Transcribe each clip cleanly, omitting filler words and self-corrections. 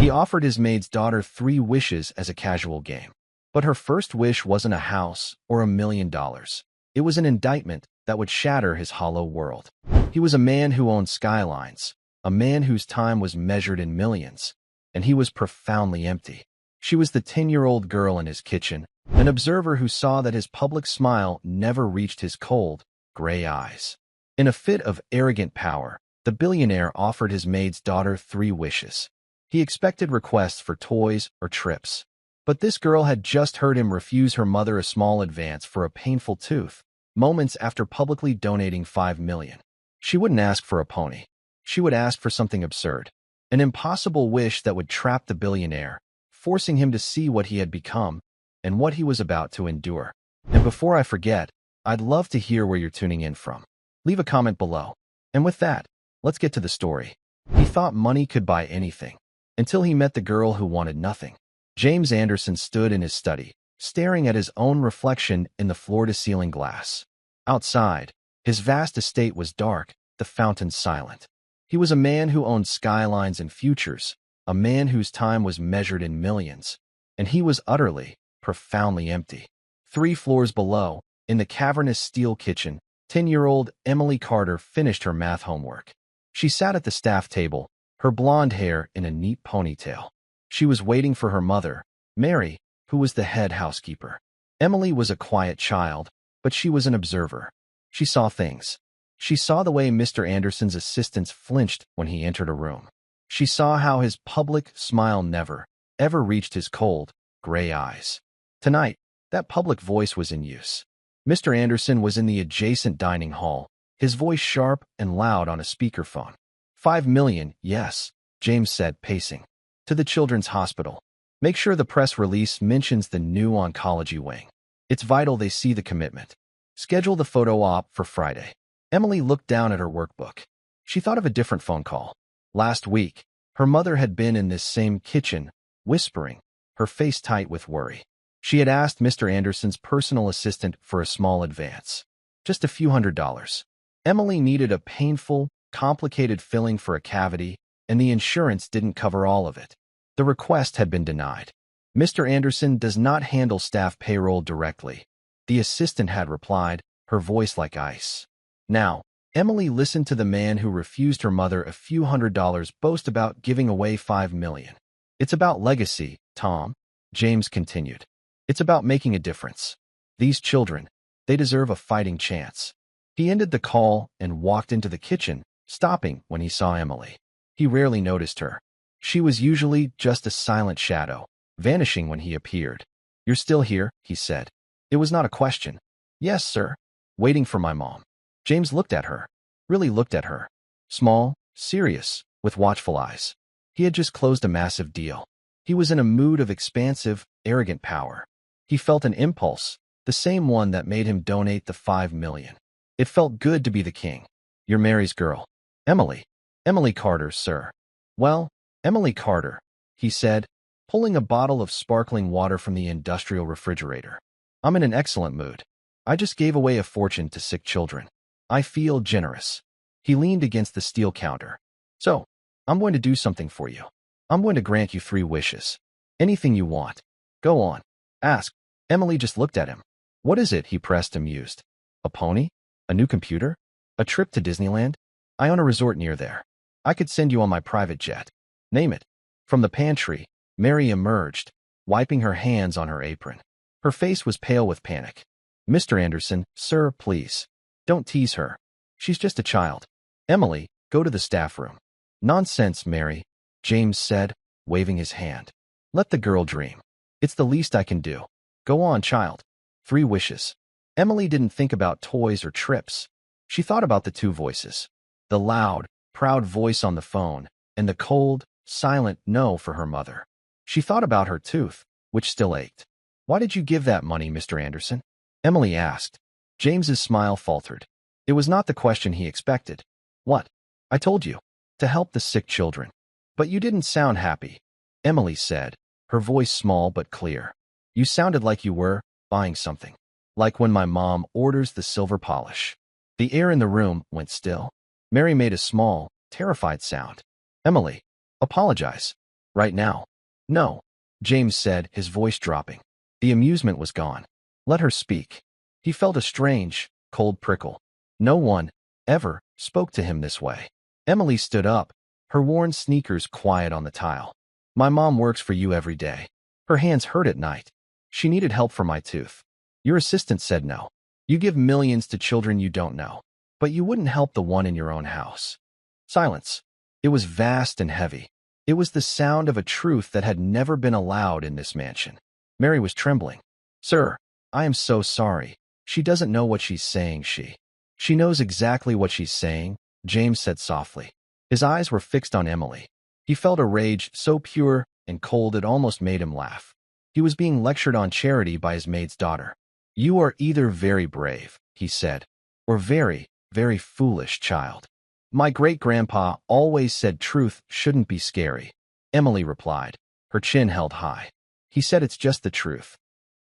He offered his maid's daughter 3 wishes as a casual game. But her first wish wasn't a house or $1 million. It was an indictment that would shatter his hollow world. He was a man who owned skylines, a man whose time was measured in millions, and he was profoundly empty. She was the 10-year-old girl in his kitchen, an observer who saw that his public smile never reached his cold, gray eyes. In a fit of arrogant power, the billionaire offered his maid's daughter 3 wishes. He expected requests for toys or trips. But this girl had just heard him refuse her mother a small advance for a painful tooth, moments after publicly donating $5 million. She wouldn't ask for a pony. She would ask for something absurd, an impossible wish that would trap the billionaire, forcing him to see what he had become and what he was about to endure. And before I forget, I'd love to hear where you're tuning in from. Leave a comment below. And with that, let's get to the story. He thought money could buy anything, until he met the girl who wanted nothing. James Anderson stood in his study, staring at his own reflection in the floor-to-ceiling glass. Outside, his vast estate was dark, the fountains silent. He was a man who owned skylines and futures, a man whose time was measured in millions, and he was utterly, profoundly empty. 3 floors below, in the cavernous steel kitchen, 10-year-old Emily Carter finished her math homework. She sat at the staff table, her blonde hair in a neat ponytail. She was waiting for her mother, Mary, who was the head housekeeper. Emily was a quiet child, but she was an observer. She saw things. She saw the way Mr. Anderson's assistants flinched when he entered a room. She saw how his public smile never, ever reached his cold, gray eyes. Tonight, that public voice was in use. Mr. Anderson was in the adjacent dining hall, his voice sharp and loud on a speakerphone. $5 million, yes, James said, pacing. To the children's hospital. Make sure the press release mentions the new oncology wing. It's vital they see the commitment. Schedule the photo op for Friday. Emily looked down at her workbook. She thought of a different phone call. Last week, her mother had been in this same kitchen, whispering, her face tight with worry. She had asked Mr. Anderson's personal assistant for a small advance. Just a few $100s. Emily needed a painful, complicated filling for a cavity, and the insurance didn't cover all of it. The request had been denied. Mr. Anderson does not handle staff payroll directly. The assistant had replied, her voice like ice. Now, Emily listened to the man who refused her mother a few $100s boast about giving away $5 million. It's about legacy, Tom, James continued. It's about making a difference. These children, they deserve a fighting chance. He ended the call and walked into the kitchen, stopping when he saw Emily. He rarely noticed her. She was usually just a silent shadow, vanishing when he appeared. You're still here, he said. It was not a question. Yes, sir. Waiting for my mom. James looked at her. Really looked at her. Small, serious, with watchful eyes. He had just closed a massive deal. He was in a mood of expansive, arrogant power. He felt an impulse, the same one that made him donate the $5 million. It felt good to be the king. You're Mary's girl. Emily. Emily Carter, sir. Well, Emily Carter, he said, pulling a bottle of sparkling water from the industrial refrigerator. I'm in an excellent mood. I just gave away a fortune to sick children. I feel generous. He leaned against the steel counter. So, I'm going to do something for you. I'm going to grant you 3 wishes. Anything you want. Go on. Ask. Emily just looked at him. What is it? He pressed, amused. A pony? A new computer? A trip to Disneyland? I own a resort near there. I could send you on my private jet. Name it. From the pantry, Mary emerged, wiping her hands on her apron. Her face was pale with panic. Mr. Anderson, sir, please. Don't tease her. She's just a child. Emily, go to the staff room. Nonsense, Mary, James said, waving his hand. Let the girl dream. It's the least I can do. Go on, child. 3 wishes. Emily didn't think about toys or trips. She thought about the 2 voices. The loud, proud voice on the phone, and the cold, silent no for her mother. She thought about her tooth, which still ached. Why did you give that money, Mr. Anderson? Emily asked. James's smile faltered. It was not the question he expected. What? I told you. To help the sick children. But you didn't sound happy. Emily said, her voice small but clear. You sounded like you were buying something. Like when my mom orders the silver polish. The air in the room went still. Mary made a small, terrified sound. Emily, apologize. Right now? No, James said, his voice dropping. The amusement was gone. Let her speak. He felt a strange, cold prickle. No one, ever, spoke to him this way. Emily stood up, her worn sneakers quiet on the tile. My mom works for you every day. Her hands hurt at night. She needed help for my tooth. Your assistant said no. You give millions to children you don't know, but you wouldn't help the one in your own house. Silence. It was vast and heavy. It was the sound of a truth that had never been allowed in this mansion. Mary was trembling. Sir, I am so sorry. She doesn't know what she's saying, She knows exactly what she's saying, James said softly. His eyes were fixed on Emily. He felt a rage so pure and cold it almost made him laugh. He was being lectured on charity by his maid's daughter. You are either very brave, he said, or very, very foolish, child. My great-grandpa always said truth shouldn't be scary, Emily replied, her chin held high. He said it's just the truth.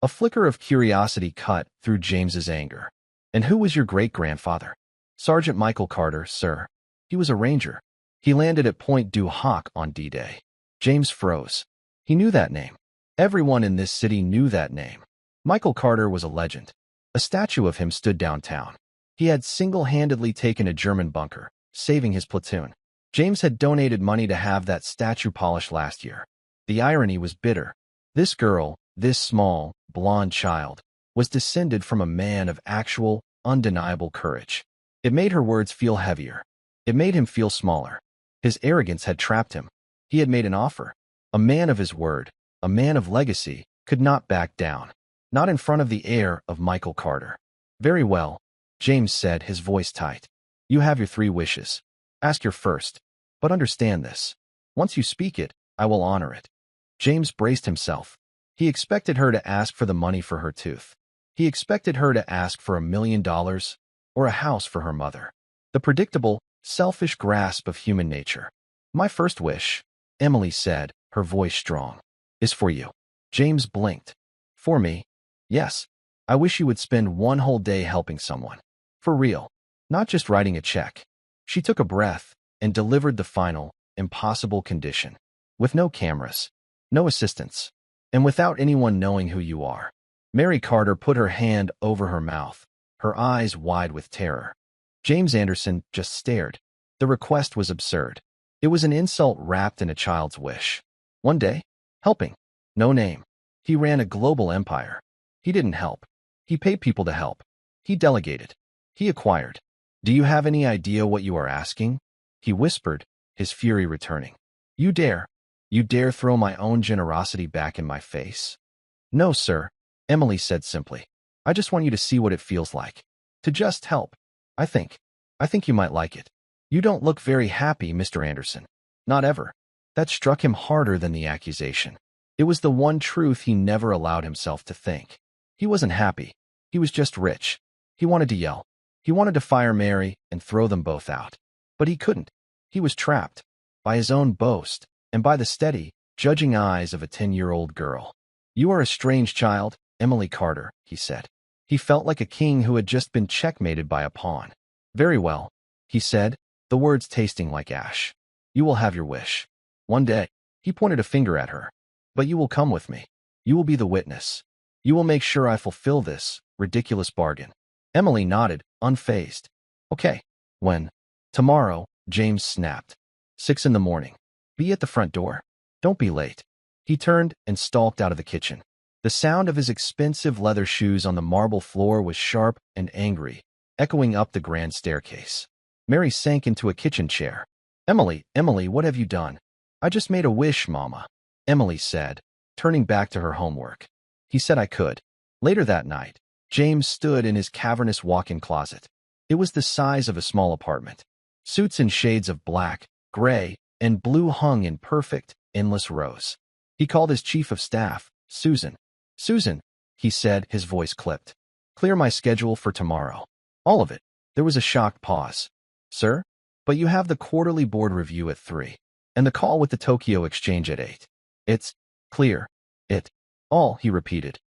A flicker of curiosity cut through James's anger. And who was your great-grandfather? Sergeant Michael Carter, sir. He was a ranger. He landed at Point du Hoc on D-Day. James froze. He knew that name. Everyone in this city knew that name. Michael Carter was a legend. A statue of him stood downtown. He had single-handedly taken a German bunker, saving his platoon. James had donated money to have that statue polished last year. The irony was bitter. This girl, this small, blonde child, was descended from a man of actual, undeniable courage. It made her words feel heavier. It made him feel smaller. His arrogance had trapped him. He had made an offer. A man of his word, a man of legacy, could not back down. Not in front of the heir of Michael Carter. Very well, James said, his voice tight. You have your 3 wishes. Ask your first. But understand this. Once you speak it, I will honor it. James braced himself. He expected her to ask for the money for her tooth. He expected her to ask for $1 million or a house for her mother. The predictable, selfish grasp of human nature. My first wish, Emily said, her voice strong, is for you. James blinked. For me? Yes. I wish you would spend one whole day helping someone. For real. Not just writing a check. She took a breath and delivered the final, impossible condition. With no cameras, no assistants, and without anyone knowing who you are. Mary Carter put her hand over her mouth, her eyes wide with terror. James Anderson just stared. The request was absurd. It was an insult wrapped in a child's wish. One day? Helping. No name. He ran a global empire. He didn't help. He paid people to help. He delegated. He acquired. Do you have any idea what you are asking? He whispered, his fury returning. You dare throw my own generosity back in my face? No, sir, Emily said simply. I just want you to see what it feels like. To just help. I think you might like it. You don't look very happy, Mr. Anderson. Not ever. That struck him harder than the accusation. It was the one truth he never allowed himself to think. He wasn't happy. He was just rich. He wanted to yell. He wanted to fire Mary and throw them both out. But he couldn't. He was trapped. By his own boast, and by the steady, judging eyes of a 10-year-old girl. You are a strange child, Emily Carter, he said. He felt like a king who had just been checkmated by a pawn. Very well, he said, the words tasting like ash. You will have your wish. One day, he pointed a finger at her. But you will come with me. You will be the witness. You will make sure I fulfill this ridiculous bargain. Emily nodded, unfazed. Okay. When? Tomorrow, James snapped. 6 a.m. Be at the front door. Don't be late. He turned and stalked out of the kitchen. The sound of his expensive leather shoes on the marble floor was sharp and angry, echoing up the grand staircase. Mary sank into a kitchen chair. Emily, what have you done? I just made a wish, Mama, Emily said, turning back to her homework. He said I could. Later that night, James stood in his cavernous walk-in closet. It was the size of a small apartment. Suits in shades of black, gray, and blue hung in perfect, endless rows. He called his chief of staff, Susan. Susan, he said, his voice clipped. Clear my schedule for tomorrow. All of it. There was a shocked pause. Sir? But you have the quarterly board review at 3, and the call with the Tokyo Exchange at 8. It's clear. All, he repeated.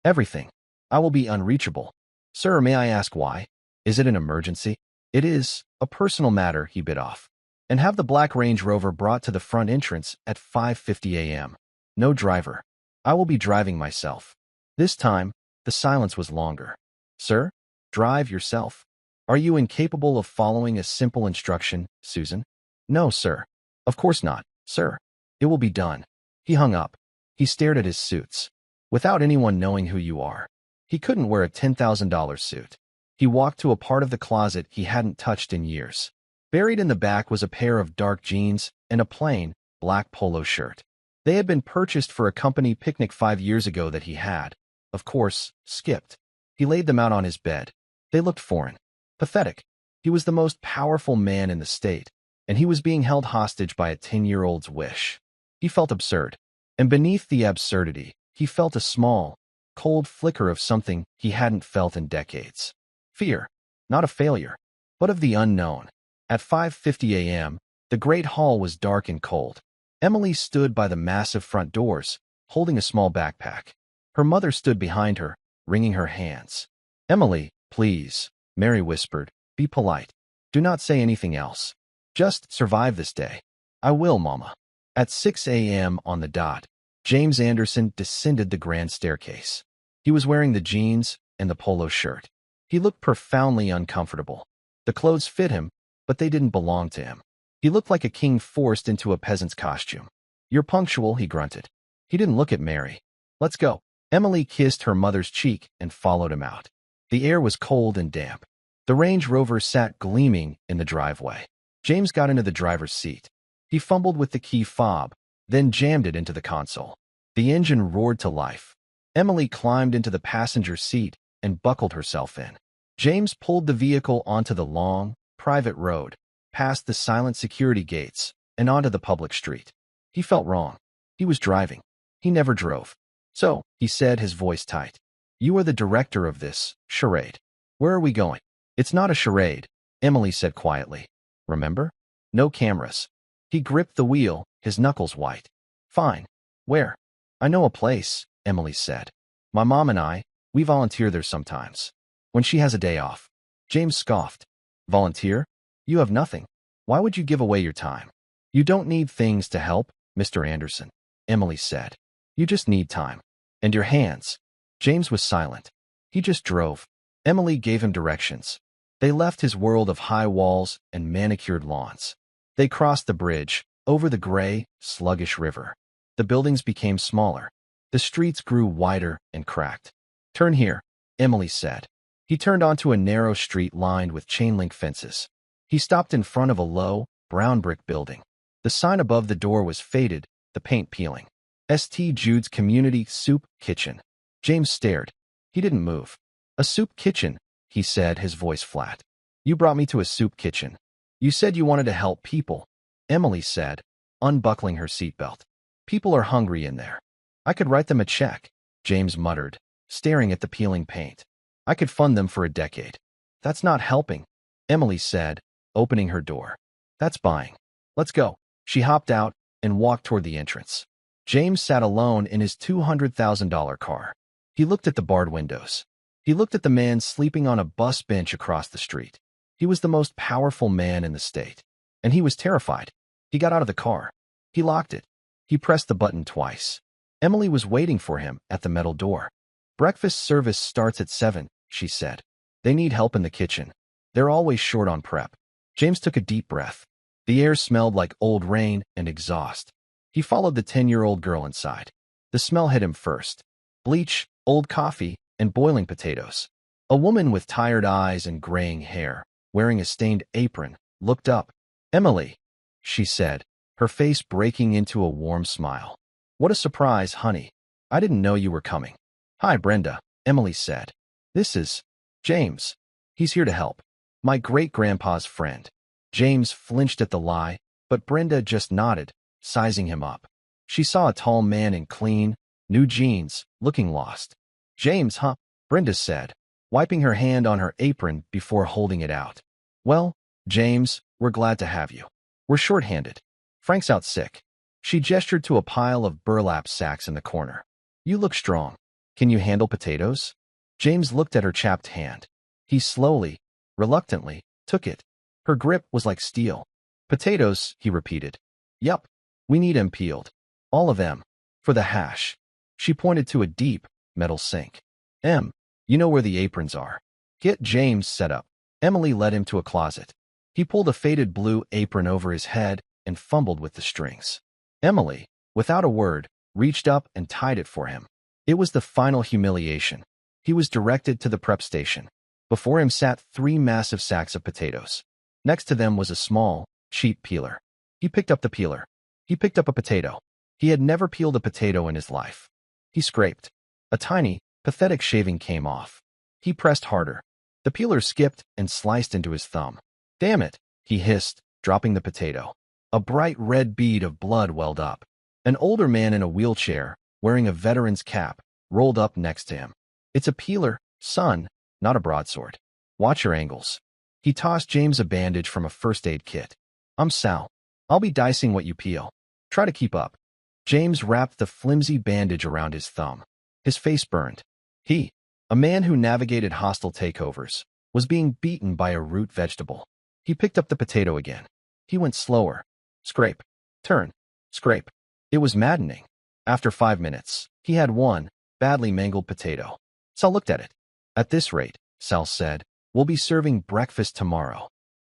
Everything. I will be unreachable. Sir, may I ask why? Is it an emergency? It is a personal matter, he bit off. and have the black Range Rover brought to the front entrance at 5:50 a.m. No driver. I will be driving myself. This time, the silence was longer. Sir? Drive yourself. Are you incapable of following a simple instruction, Susan? No, sir. Of course not, sir. It will be done. He hung up. He stared at his suits. Without anyone knowing who you are. He couldn't wear a $10,000 suit. He walked to a part of the closet he hadn't touched in years. Buried in the back was a pair of dark jeans and a plain, black polo shirt. They had been purchased for a company picnic 5 years ago that he had, of course, skipped. He laid them out on his bed. They looked foreign. Pathetic. He was the most powerful man in the state, and he was being held hostage by a 10-year-old's wish. He felt absurd. And beneath the absurdity, he felt a small, cold flicker of something he hadn't felt in decades. Fear. Not of failure, but of the unknown. At 5:50 a.m., the great hall was dark and cold. Emily stood by the massive front doors, holding a small backpack. Her mother stood behind her, wringing her hands. Emily, please, Mary whispered, be polite. Do not say anything else. Just survive this day. I will, Mama. At 6 a.m. on the dot, James Anderson descended the grand staircase. He was wearing the jeans and the polo shirt. He looked profoundly uncomfortable. The clothes fit him, but they didn't belong to him. He looked like a king forced into a peasant's costume. You're punctual, he grunted. He didn't look at Mary. Let's go. Emily kissed her mother's cheek and followed him out. The air was cold and damp. The Range Rover sat gleaming in the driveway. James got into the driver's seat. He fumbled with the key fob, then jammed it into the console. The engine roared to life. Emily climbed into the passenger seat and buckled herself in. James pulled the vehicle onto the long, private road, past the silent security gates, and onto the public street. He felt wrong. He was driving. He never drove. So, he said, his voice tight, you are the director of this charade. Where are we going? It's not a charade, Emily said quietly. Remember? No cameras. He gripped the wheel, his knuckles white. Fine. Where? I know a place, Emily said. My mom and I, we volunteer there sometimes. When she has a day off. James scoffed. Volunteer? You have nothing. Why would you give away your time? You don't need things to help, Mr. Anderson, Emily said. You just need time. And your hands. James was silent. He just drove. Emily gave him directions. They left his world of high walls and manicured lawns. They crossed the bridge, over the gray, sluggish river. The buildings became smaller. The streets grew wider and cracked. Turn here, Emily said. He turned onto a narrow street lined with chain-link fences. He stopped in front of a low, brown brick building. The sign above the door was faded, the paint peeling. St. Jude's Community Soup Kitchen. James stared. He didn't move. A soup kitchen, he said, his voice flat. You brought me to a soup kitchen. You said you wanted to help people, Emily said, unbuckling her seatbelt. People are hungry in there. I could write them a check, James muttered, staring at the peeling paint. I could fund them for a decade. That's not helping, Emily said, opening her door. That's buying. Let's go. She hopped out and walked toward the entrance. James sat alone in his $200,000 car. He looked at the barred windows. He looked at the man sleeping on a bus bench across the street. He was the most powerful man in the state. And he was terrified. He got out of the car. He locked it. He pressed the button twice. Emily was waiting for him at the metal door. Breakfast service starts at 7, she said. They need help in the kitchen. They're always short on prep. James took a deep breath. The air smelled like old rain and exhaust. He followed the 10-year-old girl inside. The smell hit him first. Bleach, old coffee, and boiling potatoes. A woman with tired eyes and graying hair, wearing a stained apron, looked up. Emily, she said, her face breaking into a warm smile. What a surprise, honey. I didn't know you were coming. Hi, Brenda, Emily said. This is James. He's here to help. My great-grandpa's friend. James flinched at the lie, but Brenda just nodded, sizing him up. She saw a tall man in clean, new jeans, looking lost. James, huh? Brenda said, wiping her hand on her apron before holding it out. Well, James, we're glad to have you. We're short-handed. Frank's out sick. She gestured to a pile of burlap sacks in the corner. You look strong. Can you handle potatoes? James looked at her chapped hand. He slowly, reluctantly, took it. Her grip was like steel. Potatoes, he repeated. Yup. We need 'em peeled. All of 'em. For the hash. She pointed to a deep, metal sink. You know where the aprons are. Get James set up. Emily led him to a closet. He pulled a faded blue apron over his head and fumbled with the strings. Emily, without a word, reached up and tied it for him. It was the final humiliation. He was directed to the prep station. Before him sat 3 massive sacks of potatoes. Next to them was a small, cheap peeler. He picked up the peeler. He picked up a potato. He had never peeled a potato in his life. He scraped. A tiny, pathetic shaving came off. He pressed harder. The peeler skipped and sliced into his thumb. Damn it, he hissed, dropping the potato. A bright red bead of blood welled up. An older man in a wheelchair, wearing a veteran's cap, rolled up next to him. It's a peeler, son, not a broadsword. Watch your angles. He tossed James a bandage from a first aid kit. I'm Sal. I'll be dicing what you peel. Try to keep up. James wrapped the flimsy bandage around his thumb. His face burned. He, a man who navigated hostile takeovers, was being beaten by a root vegetable. He picked up the potato again. He went slower. Scrape. Turn. Scrape. It was maddening. After 5 minutes, he had one, badly mangled potato. Sal looked at it. At this rate, Sal said, we'll be serving breakfast tomorrow.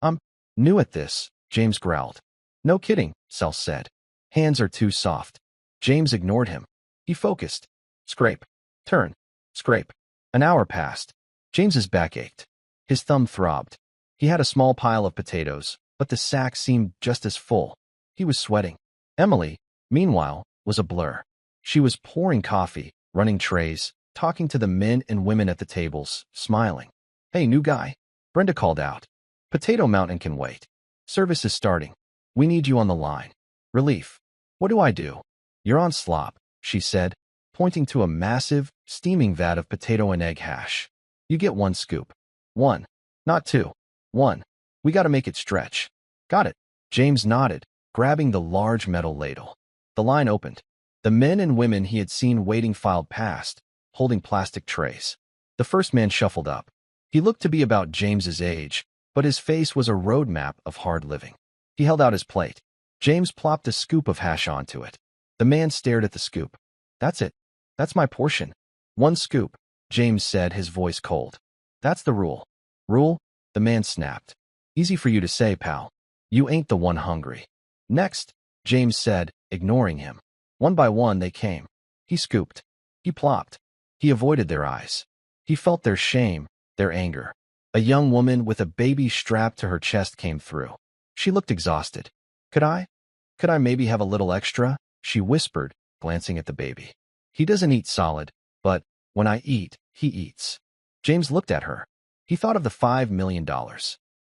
I'm new at this, James growled. No kidding, Sal said. Hands are too soft. James ignored him. He focused. Scrape. Turn. Scrape. An hour passed. James's back ached. His thumb throbbed. He had a small pile of potatoes, but the sack seemed just as full. He was sweating. Emily, meanwhile, was a blur. She was pouring coffee, running trays, talking to the men and women at the tables, smiling. Hey, new guy. Brenda called out. Potato Mountain can wait. Service is starting. We need you on the line. Relief. What do I do? You're on slop, she said, pointing to a massive, steaming vat of potato and egg hash. You get 1 scoop. 1. Not 2. 1. We gotta make it stretch. Got it. James nodded, grabbing the large metal ladle. The line opened. The men and women he had seen waiting filed past, holding plastic trays. The first man shuffled up. He looked to be about James's age, but his face was a roadmap of hard living. He held out his plate. James plopped a scoop of hash onto it. The man stared at the scoop. That's it. That's my portion. 1 scoop, James said, his voice cold. That's the rule. Rule? The man snapped. Easy for you to say, pal. You ain't the one hungry. Next, James said, ignoring him. One by one they came. He scooped. He plopped. He avoided their eyes. He felt their shame, their anger. A young woman with a baby strapped to her chest came through. She looked exhausted. Could I maybe have a little extra? She whispered, glancing at the baby. He doesn't eat solid, but when I eat, he eats. James looked at her. He thought of the $5 million.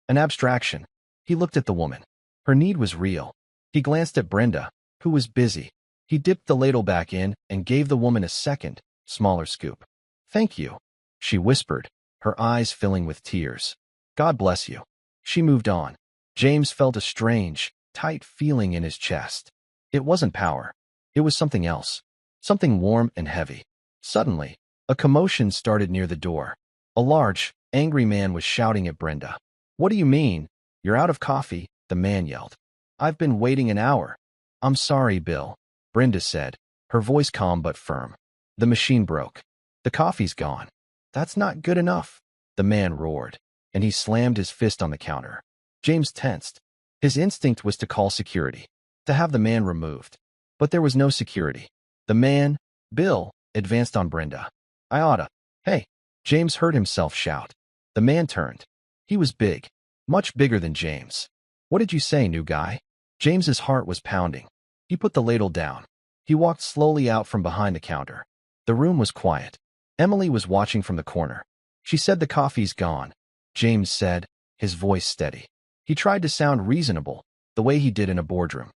An abstraction. He looked at the woman. Her need was real. He glanced at Brenda, who was busy. He dipped the ladle back in and gave the woman a second, smaller scoop. Thank you, she whispered, her eyes filling with tears. God bless you. She moved on. James felt a strange, tight feeling in his chest. It wasn't power. It was something else. Something warm and heavy. Suddenly, a commotion started near the door. A large, angry man was shouting at Brenda. What do you mean? You're out of coffee, the man yelled. I've been waiting an hour. I'm sorry, Bill, Brenda said, her voice calm but firm. The machine broke. The coffee's gone. That's not good enough, the man roared, and he slammed his fist on the counter. James tensed. His instinct was to call security, to have the man removed. But there was no security. The man, Bill, advanced on Brenda. I oughta. Hey, James heard himself shout. The man turned. He was big, much bigger than James. What did you say, new guy? James's heart was pounding. He put the ladle down. He walked slowly out from behind the counter. The room was quiet. Emily was watching from the corner. She said the coffee's gone, James said, his voice steady. He tried to sound reasonable, the way he did in a boardroom.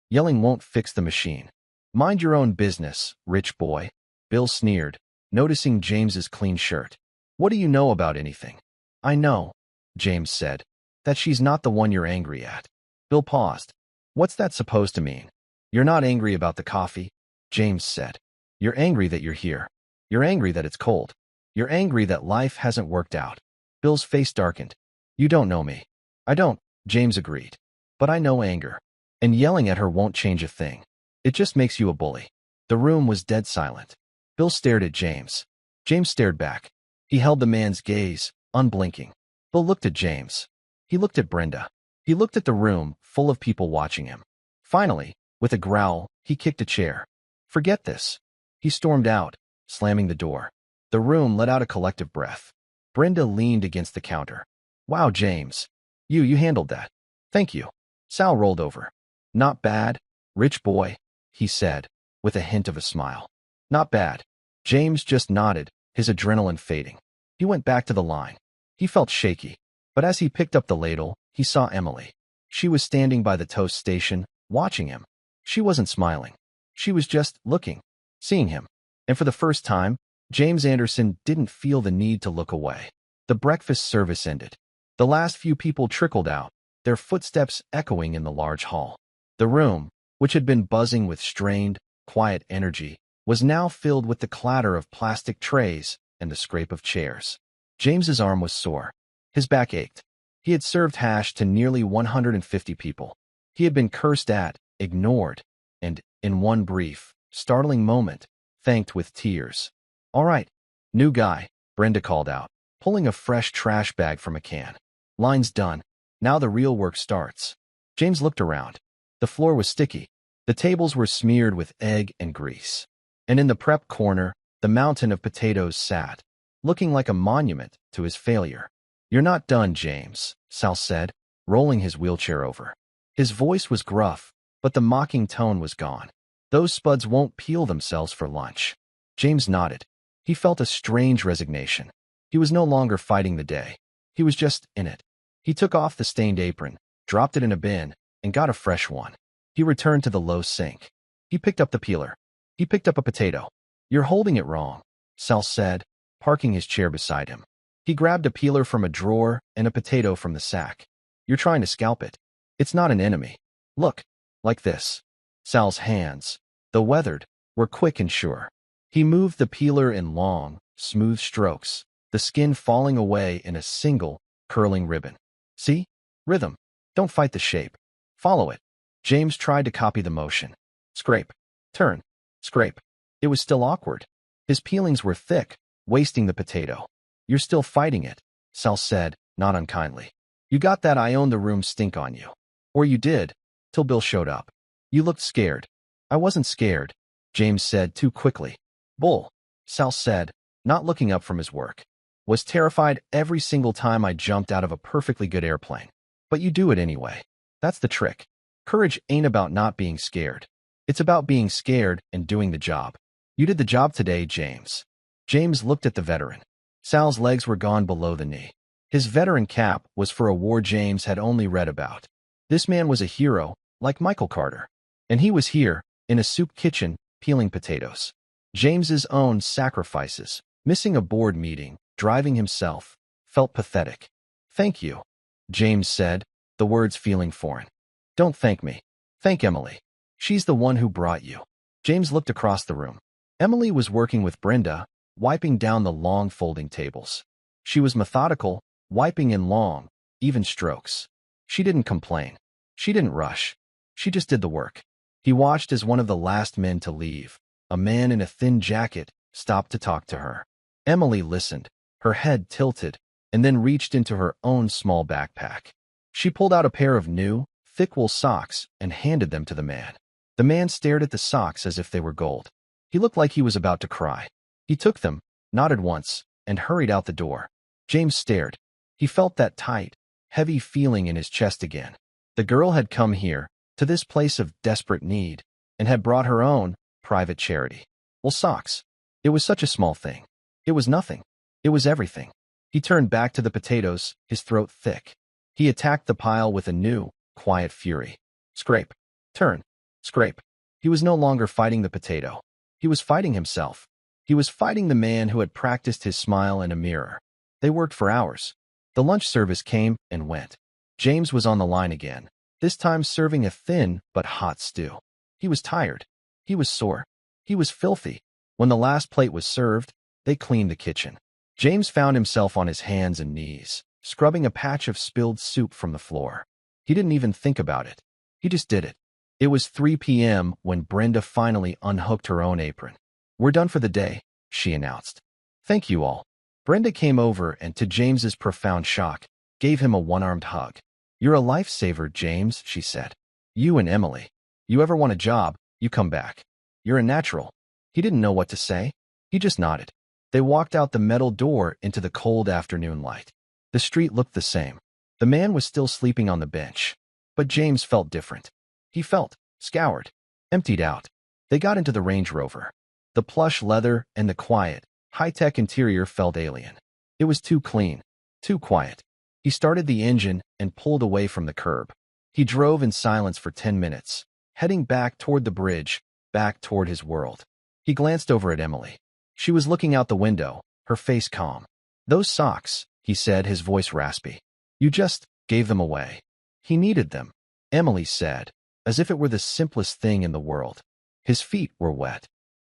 Yelling won't fix the machine. Mind your own business, rich boy, Bill sneered, noticing James's clean shirt. What do you know about anything? I know, James said, that she's not the one you're angry at. Bill paused. What's that supposed to mean? You're not angry about the coffee, James said. You're angry that you're here. You're angry that it's cold. You're angry that life hasn't worked out. Bill's face darkened. You don't know me. I don't, James agreed. But I know anger. And yelling at her won't change a thing. It just makes you a bully. The room was dead silent. Bill stared at James. James stared back. He held the man's gaze, unblinking. Bill looked at James. He looked at Brenda. He looked at the room, full of people watching him. Finally, with a growl, he kicked a chair. Forget this. He stormed out, slamming the door. The room let out a collective breath. Brenda leaned against the counter. Wow, James. You handled that. Thank you. Sal rolled over. Not bad, rich boy, he said, with a hint of a smile. Not bad. James just nodded, his adrenaline fading. He went back to the line. He felt shaky, but as he picked up the ladle, he saw Emily. She was standing by the toast station, watching him. She wasn't smiling. She was just looking, seeing him. And for the first time, James Anderson didn't feel the need to look away. The breakfast service ended. The last few people trickled out, their footsteps echoing in the large hall. The room, which had been buzzing with strained, quiet energy, was now filled with the clatter of plastic trays and the scrape of chairs. James's arm was sore. His back ached. He had served hash to nearly 150 people. He had been cursed at, ignored, and, in one brief, startling moment, thanked with tears. All right, new guy, Brenda called out, pulling a fresh trash bag from a can. Line's done. Now the real work starts. James looked around. The floor was sticky. The tables were smeared with egg and grease. And in the prep corner, the mountain of potatoes sat, looking like a monument to his failure. You're not done, James, Sal said, rolling his wheelchair over. His voice was gruff, but the mocking tone was gone. Those spuds won't peel themselves for lunch. James nodded. He felt a strange resignation. He was no longer fighting the day. He was just in it. He took off the stained apron, dropped it in a bin, and got a fresh one. He returned to the low sink. He picked up the peeler. He picked up a potato. You're holding it wrong, Sal said, parking his chair beside him. He grabbed a peeler from a drawer and a potato from the sack. You're trying to scalp it. It's not an enemy. Look, like this. Sal's hands, though weathered, were quick and sure. He moved the peeler in long, smooth strokes, the skin falling away in a single, curling ribbon. See? Rhythm. Don't fight the shape. Follow it. James tried to copy the motion. Scrape. Turn. Scrape. It was still awkward. His peelings were thick, wasting the potato. You're still fighting it, Sal said, not unkindly. You got that I own the room stink on you. Or you did, till Bill showed up. You looked scared. I wasn't scared, James said too quickly. Bull, Sal said, not looking up from his work. Was terrified every single time I jumped out of a perfectly good airplane. But you do it anyway. That's the trick. Courage ain't about not being scared. It's about being scared and doing the job. You did the job today, James. James looked at the veteran. Sal's legs were gone below the knee. His veteran cap was for a war James had only read about. This man was a hero, like Michael Carter. And he was here, in a soup kitchen, peeling potatoes. James's own sacrifices, missing a board meeting, driving himself, felt pathetic. Thank you, James said, the words feeling foreign. Don't thank me. Thank Emily. She's the one who brought you. James looked across the room. Emily was working with Brenda, wiping down the long folding tables. She was methodical, wiping in long, even strokes. She didn't complain. She didn't rush. She just did the work. He watched as one of the last men to leave, a man in a thin jacket, stopped to talk to her. Emily listened, her head tilted, and then reached into her own small backpack. She pulled out a pair of new, thick wool socks and handed them to the man. The man stared at the socks as if they were gold. He looked like he was about to cry. He took them, nodded once, and hurried out the door. James stared. He felt that tight, heavy feeling in his chest again. The girl had come here, to this place of desperate need, and had brought her own private charity. Well, socks. It was such a small thing. It was nothing. It was everything. He turned back to the potatoes, his throat thick. He attacked the pile with a new, quiet fury. Scrape. Turn. Scrape. He was no longer fighting the potato. He was fighting himself. He was fighting the man who had practiced his smile in a mirror. They worked for hours. The lunch service came and went. James was on the line again, this time serving a thin but hot stew. He was tired. He was sore. He was filthy. When the last plate was served, they cleaned the kitchen. James found himself on his hands and knees, scrubbing a patch of spilled soup from the floor. He didn't even think about it. He just did it. It was 3 p.m. when Brenda finally unhooked her own apron. "We're done for the day," she announced. "Thank you all." Brenda came over and, to James's profound shock, gave him a one-armed hug. "You're a lifesaver, James," she said. "You and Emily. You ever want a job, you come back. You're a natural." He didn't know what to say. He just nodded. They walked out the metal door into the cold afternoon light. The street looked the same. The man was still sleeping on the bench. But James felt different. He felt scoured, emptied out. They got into the Range Rover. The plush leather and the quiet, high-tech interior felt alien. It was too clean, too quiet. He started the engine and pulled away from the curb. He drove in silence for 10 minutes, heading back toward the bridge, back toward his world. He glanced over at Emily. She was looking out the window, her face calm. "Those socks," he said, his voice raspy. "You just gave them away." "He needed them," Emily said, as if it were the simplest thing in the world. His feet were wet.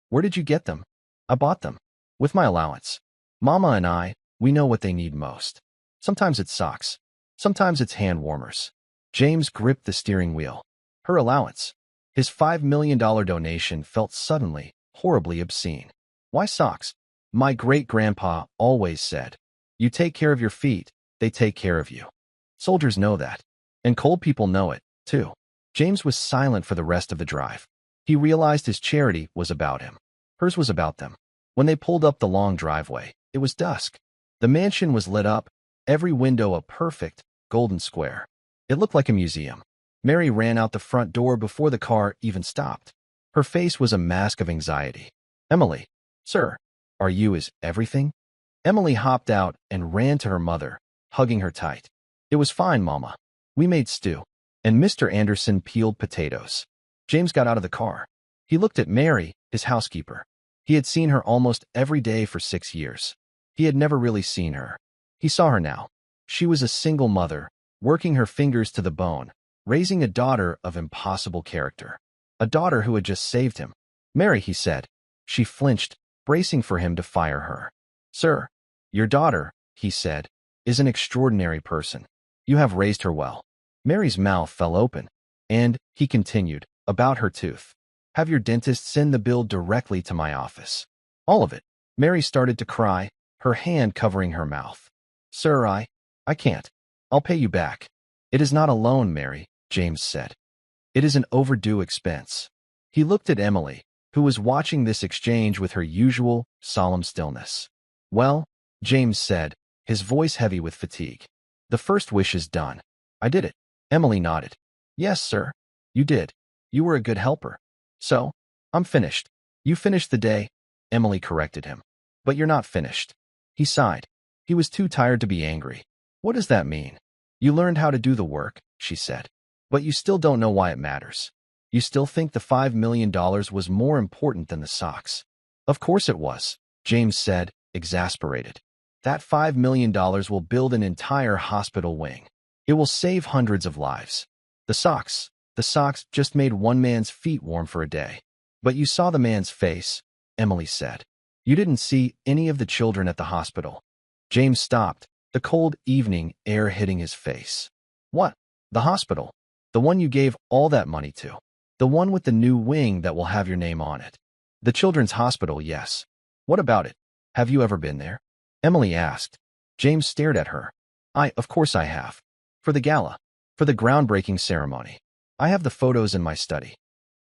"Where did you get them?" "I bought them. With my allowance. Mama and I, we know what they need most. Sometimes it's socks. Sometimes it's hand warmers." James gripped the steering wheel. Her allowance. His $5 million donation felt suddenly, horribly obscene. "Why socks?" "My great-grandpa always said, you take care of your feet, they take care of you. Soldiers know that. And cold people know it, too." James was silent for the rest of the drive. He realized his charity was about him. Hers was about them. When they pulled up the long driveway, it was dusk. The mansion was lit up, every window a perfect, golden square. It looked like a museum. Mary ran out the front door before the car even stopped. Her face was a mask of anxiety. "Emily, sir, are you is everything?" Emily hopped out and ran to her mother, hugging her tight. "It was fine, Mama. We made stew. And Mr. Anderson peeled potatoes." James got out of the car. He looked at Mary, his housekeeper. He had seen her almost every day for 6 years. He had never really seen her. He saw her now. She was a single mother, working her fingers to the bone, raising a daughter of impossible character. A daughter who had just saved him. "Mary," he said. She flinched, bracing for him to fire her. "Sir, your daughter," he said, "is an extraordinary person. You have raised her well." Mary's mouth fell open. "And," he continued, "about her tooth. Have your dentist send the bill directly to my office. All of it." Mary started to cry, her hand covering her mouth. "Sir, I can't. I'll pay you back." "It is not a loan, Mary," James said. "It is an overdue expense." He looked at Emily, who was watching this exchange with her usual, solemn stillness. "Well," James said, his voice heavy with fatigue, "the first wish is done. I did it." Emily nodded. "Yes, sir. You did. You were a good helper. So, I'm finished." "You finished the day," Emily corrected him. "But you're not finished." He sighed. He was too tired to be angry. "What does that mean?" "You learned how to do the work," she said. "But you still don't know why it matters. You still think the $5 million was more important than the socks." "Of course it was," James said, exasperated. "That $5 million will build an entire hospital wing. It will save hundreds of lives. The socks just made one man's feet warm for a day." "But you saw the man's face," Emily said. "You didn't see any of the children at the hospital." James stopped, the cold evening air hitting his face. "What? The hospital? The one you gave all that money to? The one with the new wing that will have your name on it?" "The children's hospital, yes. What about it? Have you ever been there?" Emily asked. James stared at her. Of course I have. For the gala. For the groundbreaking ceremony. I have the photos in my study."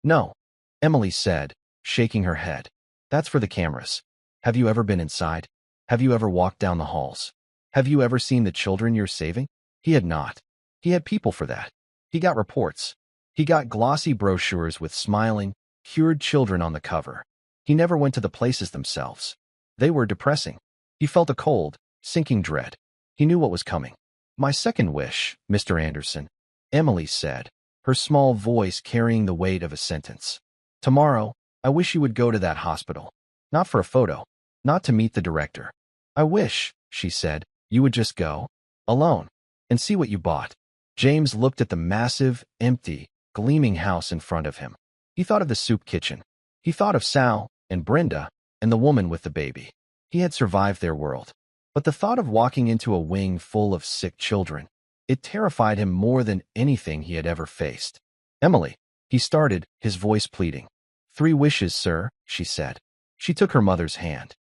"No," Emily said, shaking her head. "That's for the cameras. Have you ever been inside? Have you ever walked down the halls? Have you ever seen the children you're saving?" He had not. He had people for that. He got reports. He got glossy brochures with smiling, cured children on the cover. He never went to the places themselves. They were depressing. He felt a cold, sinking dread. He knew what was coming. "My second wish, Mr. Anderson," Emily said, her small voice carrying the weight of a sentence. "Tomorrow, I wish you would go to that hospital. Not for a photo. Not to meet the director. I wish," she said, "you would just go, alone, and see what you bought." James looked at the massive, empty, gleaming house in front of him. He thought of the soup kitchen. He thought of Sal, and Brenda, and the woman with the baby. He had survived their world. But the thought of walking into a wing full of sick children, It terrified him more than anything he had ever faced. "Emily," he started, his voice pleading. "3 wishes, sir," she said. She took her mother's hand.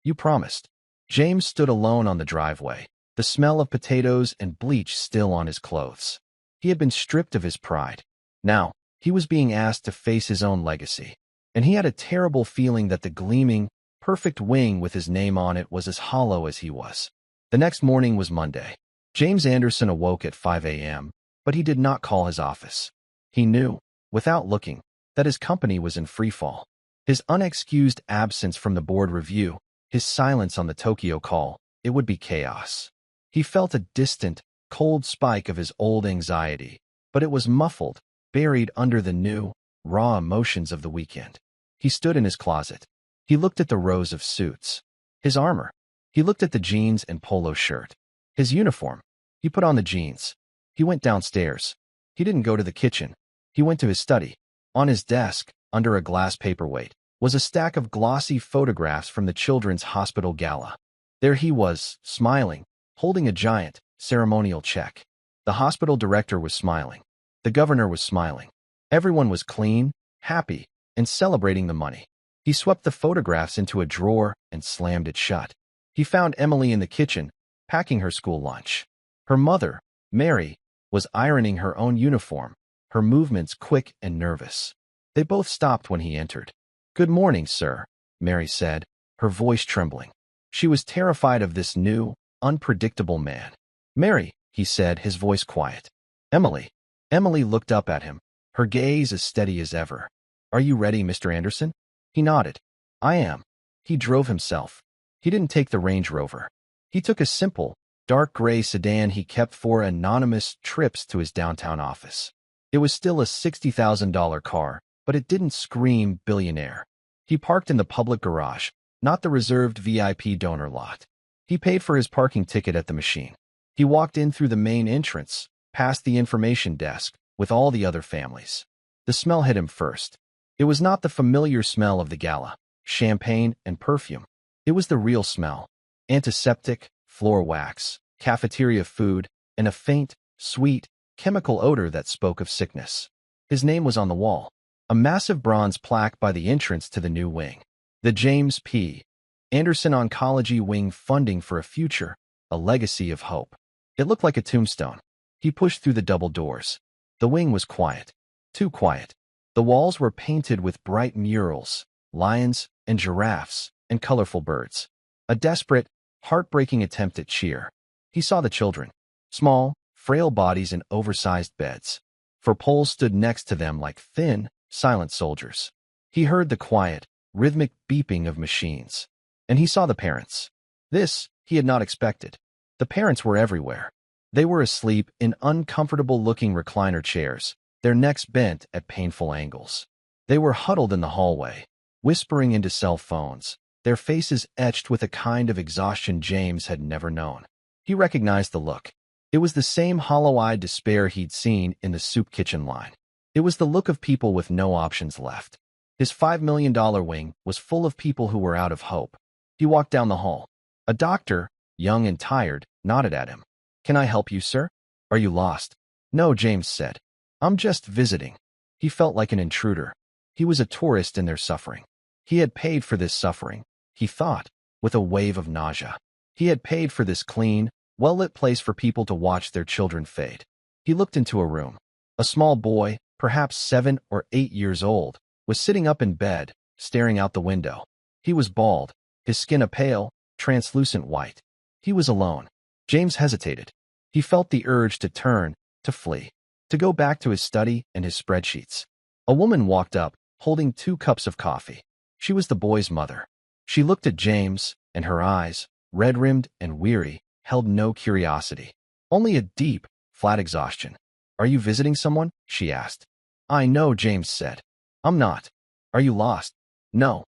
"You promised." James stood alone on the driveway, the smell of potatoes and bleach still on his clothes. He had been stripped of his pride. Now, he was being asked to face his own legacy. And he had a terrible feeling that the gleaming, perfect wing with his name on it was as hollow as he was. The next morning was Monday. James Anderson awoke at 5 a.m., but he did not call his office. He knew, without looking, that his company was in freefall. His unexcused absence from the board review, his silence on the Tokyo call, it would be chaos. He felt a distant, cold spike of his old anxiety, but it was muffled, buried under the new, raw emotions of the weekend. He stood in his closet. He looked at the rows of suits. His armor. He looked at the jeans and polo shirt. His uniform. He put on the jeans. He went downstairs. He didn't go to the kitchen. He went to his study. On his desk, under a glass paperweight, was a stack of glossy photographs from the Children's Hospital Gala. There he was, smiling, holding a giant, ceremonial check. The hospital director was smiling. The governor was smiling. Everyone was clean, happy, and celebrating the money. He swept the photographs into a drawer and slammed it shut. He found Emily in the kitchen, packing her school lunch. Her mother, Mary, was ironing her own uniform, her movements quick and nervous. They both stopped when he entered. "Good morning, sir," Mary said, her voice trembling. She was terrified of this new, unpredictable man. "Mary," he said, his voice quiet. "Emily." Emily looked up at him, her gaze as steady as ever. "Are you ready, Mr. Anderson?" He nodded. "I am." He drove himself. He didn't take the Range Rover. He took a simple, dark gray sedan he kept for anonymous trips to his downtown office. It was still a $60,000 car, but it didn't scream billionaire. He parked in the public garage, not the reserved VIP donor lot. He paid for his parking ticket at the machine. He walked in through the main entrance, past the information desk, with all the other families. The smell hit him first. It was not the familiar smell of the gala, champagne and perfume. It was the real smell. Antiseptic, floor wax, cafeteria food, and a faint, sweet, chemical odor that spoke of sickness. His name was on the wall, a massive bronze plaque by the entrance to the new wing. The James P. Anderson Oncology Wing Funding for a Future, a Legacy of Hope. It looked like a tombstone. He pushed through the double doors. The wing was quiet. Too quiet. The walls were painted with bright murals, lions and giraffes, and colorful birds. A desperate, heartbreaking attempt at cheer. He saw the children. Small, frail bodies in oversized beds. For poles stood next to them like thin, silent soldiers. He heard the quiet, rhythmic beeping of machines. And he saw the parents. This, he had not expected. The parents were everywhere. They were asleep in uncomfortable-looking recliner chairs, their necks bent at painful angles. They were huddled in the hallway, whispering into cell phones, their faces etched with a kind of exhaustion James had never known. He recognized the look. It was the same hollow-eyed despair he'd seen in the soup kitchen line. It was the look of people with no options left. His $5 million wing was full of people who were out of hope. He walked down the hall. A doctor, young and tired, nodded at him. "Can I help you, sir? Are you lost?" "No," James said. "I'm just visiting." He felt like an intruder. He was a tourist in their suffering. He had paid for this suffering, he thought, with a wave of nausea. He had paid for this clean, well-lit place for people to watch their children fade. He looked into a room. A small boy, perhaps 7 or 8 years old, was sitting up in bed, staring out the window. He was bald, his skin a pale, translucent white. He was alone. James hesitated. He felt the urge to turn, to flee, to go back to his study and his spreadsheets. A woman walked up, holding 2 cups of coffee. She was the boy's mother. She looked at James, and her eyes, red-rimmed and weary, held no curiosity. Only a deep, flat exhaustion. "Are you visiting someone?" she asked. "I know," James said. "I'm not." "Are you lost?" "No.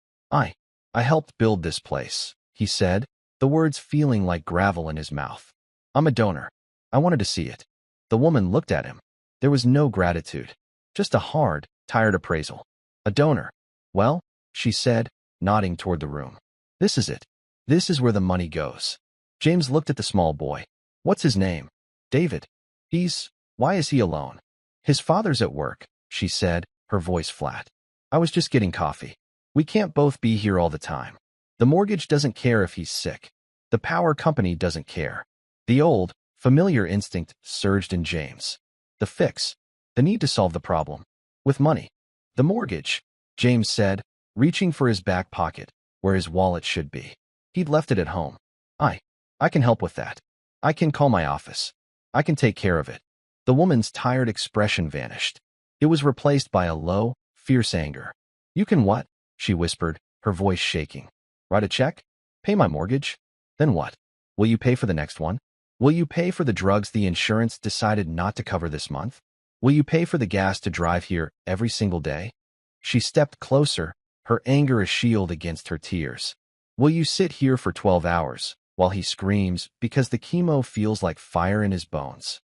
I helped build this place," he said, the words feeling like gravel in his mouth. "I'm a donor. I wanted to see it." The woman looked at him. There was no gratitude, just a hard, tired appraisal. "A donor. Well," she said, nodding toward the room. "This is it. This is where the money goes." James looked at the small boy. "What's his name?" "David." Why is he alone? His father's at work, she said, her voice flat. I was just getting coffee. We can't both be here all the time. The mortgage doesn't care if he's sick. The power company doesn't care. The old, familiar instinct surged in James. The fix. The need to solve the problem. With money. The mortgage, James said, reaching for his back pocket, where his wallet should be. He'd left it at home. I can help with that. I can call my office. I can take care of it. The woman's tired expression vanished. It was replaced by a low, fierce anger. You can what? She whispered, her voice shaking. Write a check? Pay my mortgage? Then what? Will you pay for the next one? Will you pay for the drugs the insurance decided not to cover this month? Will you pay for the gas to drive here every single day? She stepped closer, her anger a shield against her tears. Will you sit here for 12 hours, while he screams because the chemo feels like fire in his bones?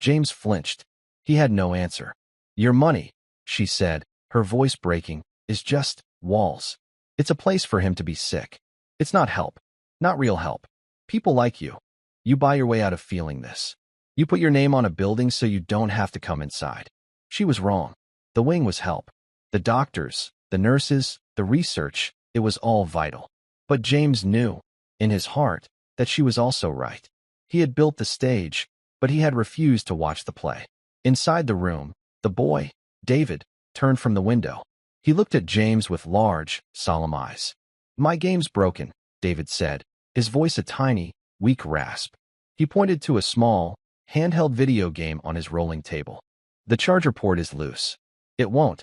James flinched. He had no answer. Your money, she said, her voice breaking, is just walls. It's a place for him to be sick. It's not help. Not real help. People like you. You buy your way out of feeling this. You put your name on a building so you don't have to come inside. She was wrong. The wing was help. The doctors, the nurses, the research, it was all vital. But James knew, in his heart, that she was also right. He had built the stage, but he had refused to watch the play. Inside the room, the boy, David, turned from the window. He looked at James with large, solemn eyes. My game's broken, David said, his voice a tiny, weak rasp. He pointed to a small, handheld video game on his rolling table. The charger port is loose. It won't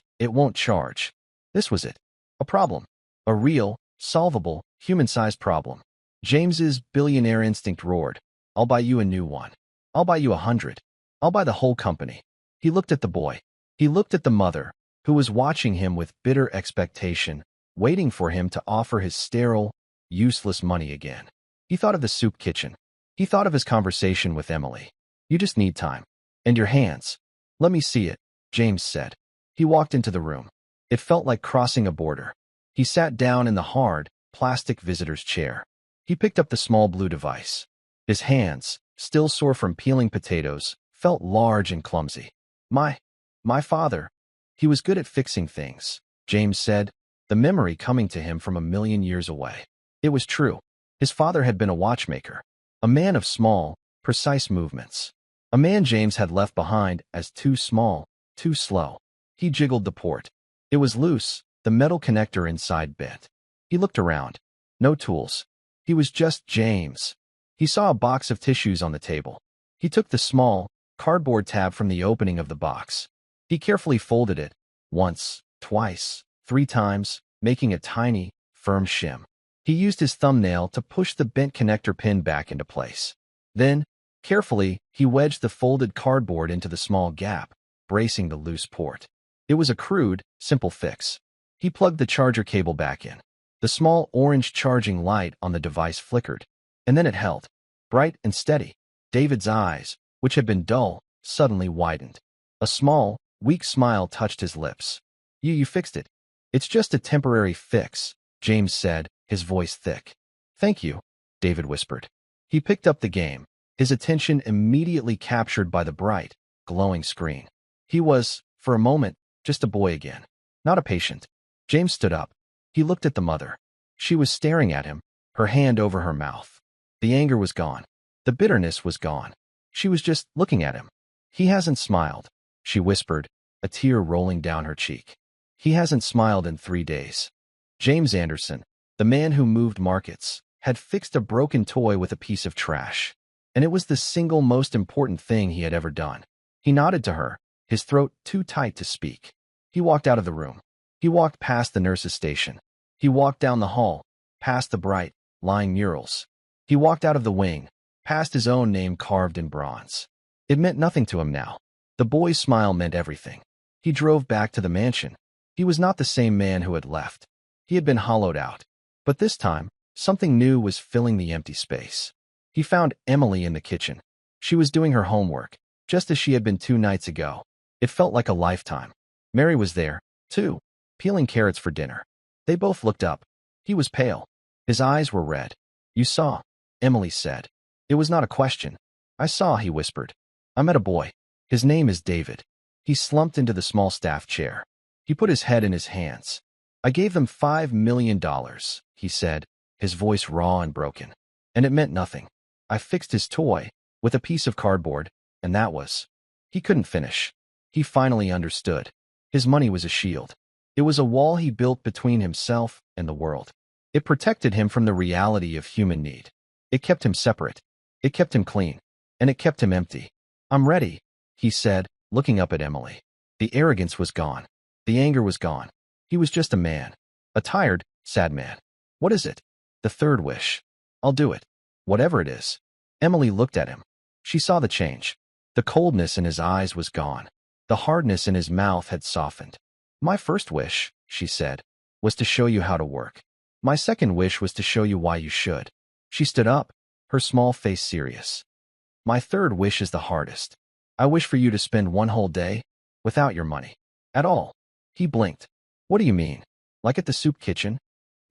charge. This was it. A problem. A real, solvable, human-sized problem. James's billionaire instinct roared. I'll buy you a new one. I'll buy you 100. I'll buy the whole company. He looked at the boy. He looked at the mother, who was watching him with bitter expectation, waiting for him to offer his sterile, useless money again. He thought of the soup kitchen. He thought of his conversation with Emily. You just need time. And your hands. Let me see it, James said. He walked into the room. It felt like crossing a border. He sat down in the hard, plastic visitor's chair. He picked up the small blue device. His hands, still sore from peeling potatoes, felt large and clumsy. My father. He was good at fixing things, James said, the memory coming to him from a million years away. It was true. His father had been a watchmaker, a man of small, precise movements. A man James had left behind as too small, too slow. He jiggled the port. It was loose, the metal connector inside bent. He looked around. No tools. He was just James. He saw a box of tissues on the table. He took the small, cardboard tab from the opening of the box. He carefully folded it, once, twice, 3 times, making a tiny, firm shim. He used his thumbnail to push the bent connector pin back into place. Then, carefully, he wedged the folded cardboard into the small gap, bracing the loose port. It was a crude, simple fix. He plugged the charger cable back in. The small orange charging light on the device flickered, and then it held, bright and steady. David's eyes, which had been dull, suddenly widened. A small, weak smile touched his lips. You fixed it. It's just a temporary fix, James said, his voice thick. Thank you, David whispered. He picked up the game, his attention immediately captured by the bright, glowing screen. He was, for a moment, just a boy again, not a patient. James stood up. He looked at the mother. She was staring at him, her hand over her mouth. The anger was gone. The bitterness was gone. She was just looking at him. He hasn't smiled, she whispered, a tear rolling down her cheek. He hasn't smiled in 3 days. James Anderson, the man who moved markets, had fixed a broken toy with a piece of trash. And it was the single most important thing he had ever done. He nodded to her, his throat too tight to speak. He walked out of the room. He walked past the nurse's station. He walked down the hall, past the bright, lying murals. He walked out of the wing, past his own name carved in bronze. It meant nothing to him now. The boy's smile meant everything. He drove back to the mansion. He was not the same man who had left. He had been hollowed out. But this time, something new was filling the empty space. He found Emily in the kitchen. She was doing her homework, just as she had been 2 nights ago. It felt like a lifetime. Mary was there, too, peeling carrots for dinner. They both looked up. He was pale. His eyes were red. You saw, Emily said. It was not a question. I saw, he whispered. I met a boy. His name is David. He slumped into the small staff chair. He put his head in his hands. I gave them $5 million, he said, his voice raw and broken. And it meant nothing. I fixed his toy with a piece of cardboard, and that was. He couldn't finish. He finally understood. His money was a shield. It was a wall he built between himself and the world. It protected him from the reality of human need. It kept him separate. It kept him clean. And it kept him empty. I'm ready, he said, looking up at Emily. The arrogance was gone. The anger was gone. He was just a man. A tired, sad man. What is it? The third wish. I'll do it. Whatever it is. Emily looked at him. She saw the change. The coldness in his eyes was gone. The hardness in his mouth had softened. My first wish, she said, was to show you how to work. My second wish was to show you why you should. She stood up, her small face serious. My third wish is the hardest. I wish for you to spend one whole day without your money. At all. He blinked. What do you mean? Like at the soup kitchen?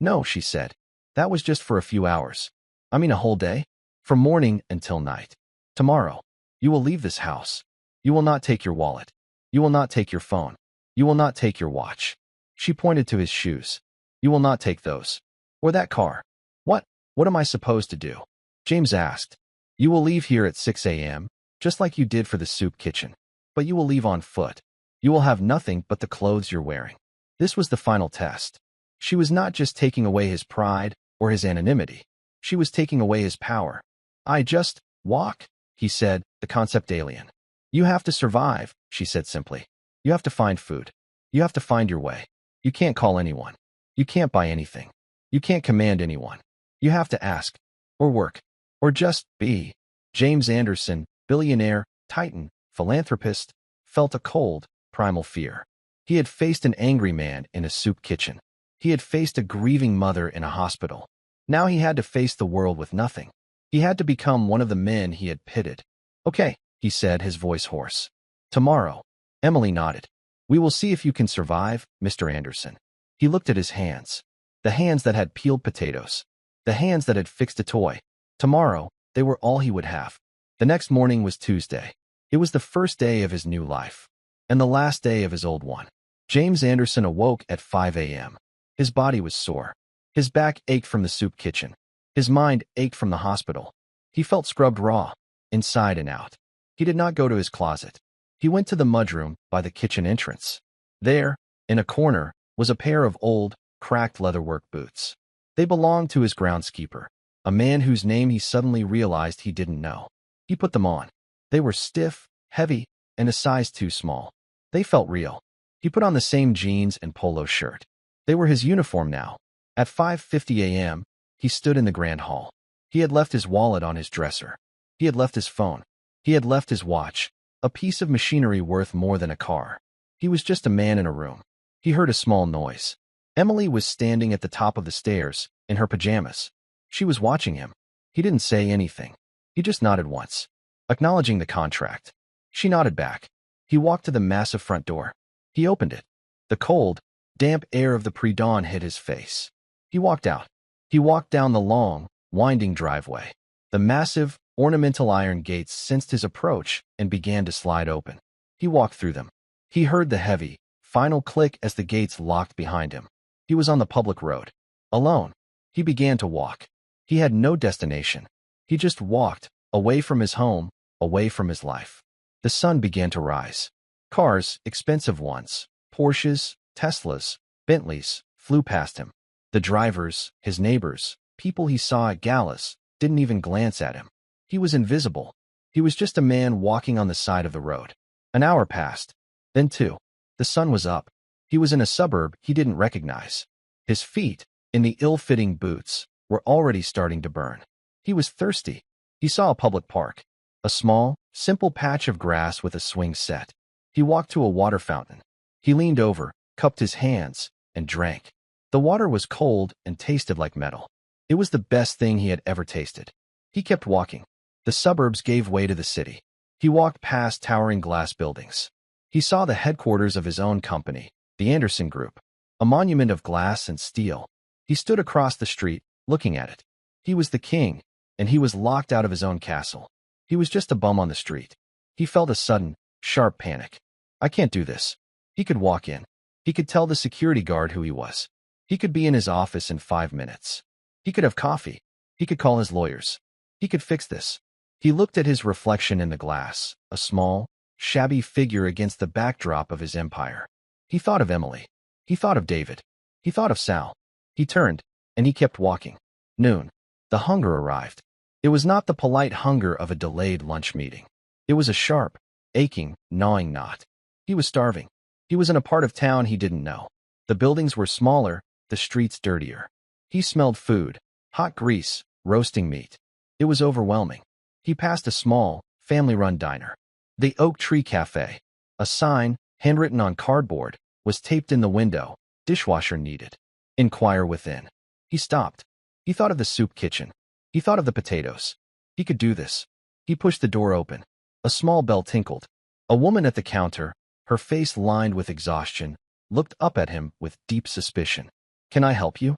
No, she said. That was just for a few hours. I mean a whole day? From morning until night. Tomorrow. You will leave this house. You will not take your wallet. You will not take your phone. You will not take your watch. She pointed to his shoes. You will not take those. Or that car. What? What am I supposed to do? James asked. You will leave here at 6 a.m., just like you did for the soup kitchen. But you will leave on foot. You will have nothing but the clothes you're wearing. This was the final test. She was not just taking away his pride or his anonymity. She was taking away his power. I just walk, he said, the concept alien. You have to survive, she said simply. You have to find food. You have to find your way. You can't call anyone. You can't buy anything. You can't command anyone. You have to ask. Or work. Or just be. James Anderson, billionaire, titan, philanthropist, felt a cold, primal fear. He had faced an angry man in a soup kitchen. He had faced a grieving mother in a hospital. Now he had to face the world with nothing. He had to become one of the men he had pitted. Okay, he said, his voice hoarse. Tomorrow. Emily nodded. We will see if you can survive, Mr. Anderson. He looked at his hands. The hands that had peeled potatoes. The hands that had fixed a toy. Tomorrow, they were all he would have. The next morning was Tuesday. It was the first day of his new life. And the last day of his old one. James Anderson awoke at 5 a.m. His body was sore. His back ached from the soup kitchen. His mind ached from the hospital. He felt scrubbed raw, inside and out. He did not go to his closet. He went to the mudroom by the kitchen entrance. There, in a corner, was a pair of old, cracked leatherwork boots. They belonged to his groundskeeper, a man whose name he suddenly realized he didn't know. He put them on. They were stiff, heavy, and a size too small. They felt real. He put on the same jeans and polo shirt. They were his uniform now. At 5:50 a.m., he stood in the grand hall. He had left his wallet on his dresser. He had left his phone. He had left his watch, a piece of machinery worth more than a car. He was just a man in a room. He heard a small noise. Emily was standing at the top of the stairs, in her pajamas. She was watching him. He didn't say anything. He just nodded once, acknowledging the contract. She nodded back. He walked to the massive front door. He opened it. The cold, damp air of the pre-dawn hit his face. He walked out. He walked down the long, winding driveway. The massive, ornamental iron gates sensed his approach and began to slide open. He walked through them. He heard the heavy, final click as the gates locked behind him. He was on the public road. Alone. He began to walk. He had no destination. He just walked, away from his home, away from his life. The sun began to rise. Cars, expensive ones, Porsches, Teslas, Bentleys, flew past him. The drivers, his neighbors, people he saw at galas, didn't even glance at him. He was invisible. He was just a man walking on the side of the road. An hour passed. Then two. The sun was up. He was in a suburb he didn't recognize. His feet, in the ill-fitting boots, were already starting to burn. He was thirsty. He saw a public park. A small, simple patch of grass with a swing set. He walked to a water fountain. He leaned over, cupped his hands, and drank. The water was cold and tasted like metal. It was the best thing he had ever tasted. He kept walking. The suburbs gave way to the city. He walked past towering glass buildings. He saw the headquarters of his own company, the Anderson Group, a monument of glass and steel. He stood across the street, looking at it. He was the king, and he was locked out of his own castle. He was just a bum on the street. He felt a sudden, sharp panic. I can't do this. He could walk in. He could tell the security guard who he was. He could be in his office in 5 minutes. He could have coffee. He could call his lawyers. He could fix this. He looked at his reflection in the glass, a small, shabby figure against the backdrop of his empire. He thought of Emily. He thought of David. He thought of Sal. He turned, and he kept walking. Noon. The hunger arrived. It was not the polite hunger of a delayed lunch meeting. It was a sharp, aching, gnawing knot. He was starving. He was in a part of town he didn't know. The buildings were smaller, the streets dirtier. He smelled food, hot grease, roasting meat. It was overwhelming. He passed a small, family-run diner. The Oak Tree Cafe. A sign, handwritten on cardboard, was taped in the window. Dishwasher needed. Inquire within. He stopped. He thought of the soup kitchen. He thought of the potatoes. He could do this. He pushed the door open. A small bell tinkled. A woman at the counter, her face lined with exhaustion, looked up at him with deep suspicion. Can I help you?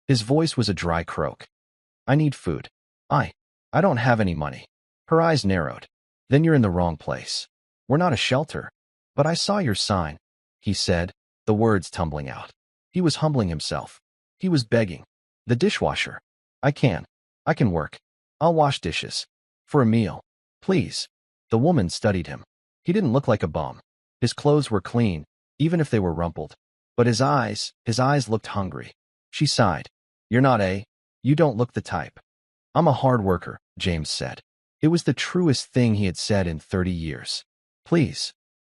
His voice was a dry croak. I need food. I don't have any money. Her eyes narrowed. Then you're in the wrong place. We're not a shelter. But I saw your sign, he said, the words tumbling out. He was humbling himself. He was begging. The dishwasher. I can work. I'll wash dishes. For a meal. Please. The woman studied him. He didn't look like a bum. His clothes were clean, even if they were rumpled. But his eyes looked hungry. She sighed. You don't look the type. I'm a hard worker, James said. It was the truest thing he had said in 30 years. Please.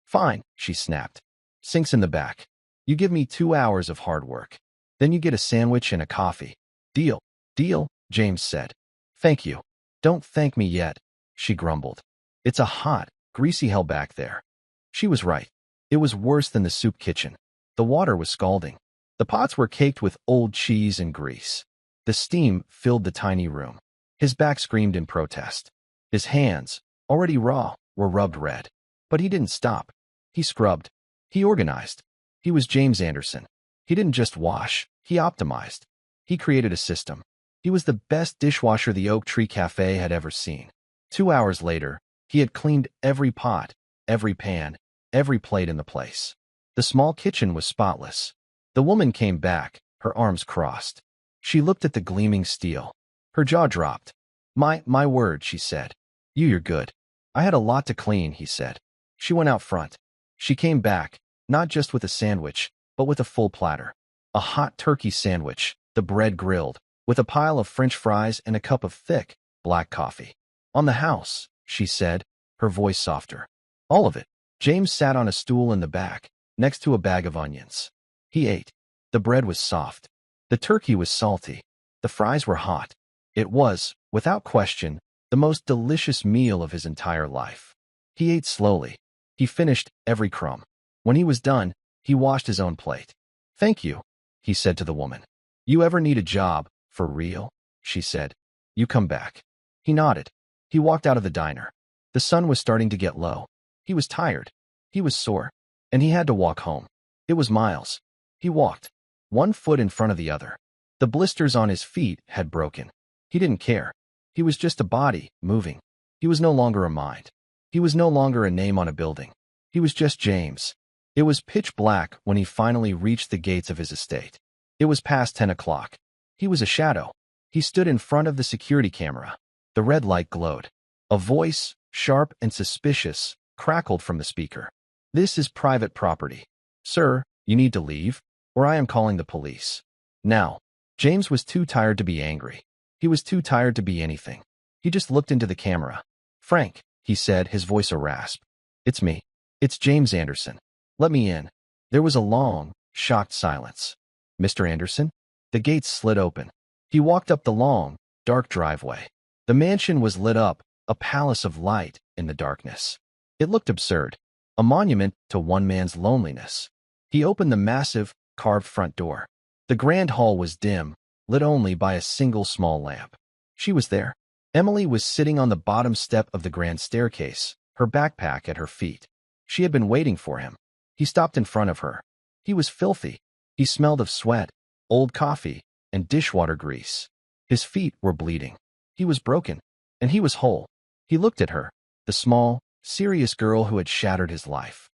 Fine, she snapped. Sink's in the back. You give me 2 hours of hard work. Then you get a sandwich and a coffee. Deal, James said. Thank you. Don't thank me yet, she grumbled. It's a hot, greasy hell back there. She was right. It was worse than the soup kitchen. The water was scalding. The pots were caked with old cheese and grease. The steam filled the tiny room. His back screamed in protest. His hands, already raw, were rubbed red. But he didn't stop. He scrubbed. He organized. He was James Anderson. He didn't just wash, he optimized. He created a system. He was the best dishwasher the Oak Tree Cafe had ever seen. 2 hours later, he had cleaned every pot, every pan, every plate in the place. The small kitchen was spotless. The woman came back, her arms crossed. She looked at the gleaming steel. Her jaw dropped. My word, she said. You're good. I had a lot to clean, he said. She went out front. She came back, not just with a sandwich, but with a full platter. A hot turkey sandwich, the bread grilled, with a pile of French fries and a cup of thick, black coffee. On the house, she said, her voice softer. All of it. James sat on a stool in the back, next to a bag of onions. He ate. The bread was soft. The turkey was salty. The fries were hot. It was, without question, the most delicious meal of his entire life. He ate slowly. He finished every crumb. When he was done, he washed his own plate. Thank you, he said to the woman. You ever need a job, for real? She said. You come back. He nodded. He walked out of the diner. The sun was starting to get low. He was tired. He was sore. And he had to walk home. It was miles. He walked, one foot in front of the other. The blisters on his feet had broken. He didn't care. He was just a body, moving. He was no longer a mind. He was no longer a name on a building. He was just James. It was pitch black when he finally reached the gates of his estate. It was past 10 o'clock. He was a shadow. He stood in front of the security camera. The red light glowed. A voice, sharp and suspicious, crackled from the speaker. This is private property. Sir, you need to leave, or I am calling the police. Now. James was too tired to be angry. He was too tired to be anything. He just looked into the camera. Frank, he said, his voice a rasp. It's me. It's James Anderson. Let me in. There was a long, shocked silence. Mr. Anderson? The gates slid open. He walked up the long, dark driveway. The mansion was lit up, a palace of light in the darkness. It looked absurd, a monument to one man's loneliness. He opened the massive, carved front door. The grand hall was dim, lit only by a single small lamp. She was there. Emily was sitting on the bottom step of the grand staircase, her backpack at her feet. She had been waiting for him. He stopped in front of her. He was filthy. He smelled of sweat, old coffee, and dishwater grease. His feet were bleeding. He was broken, and he was whole. He looked at her. the small, serious girl who had shattered his life.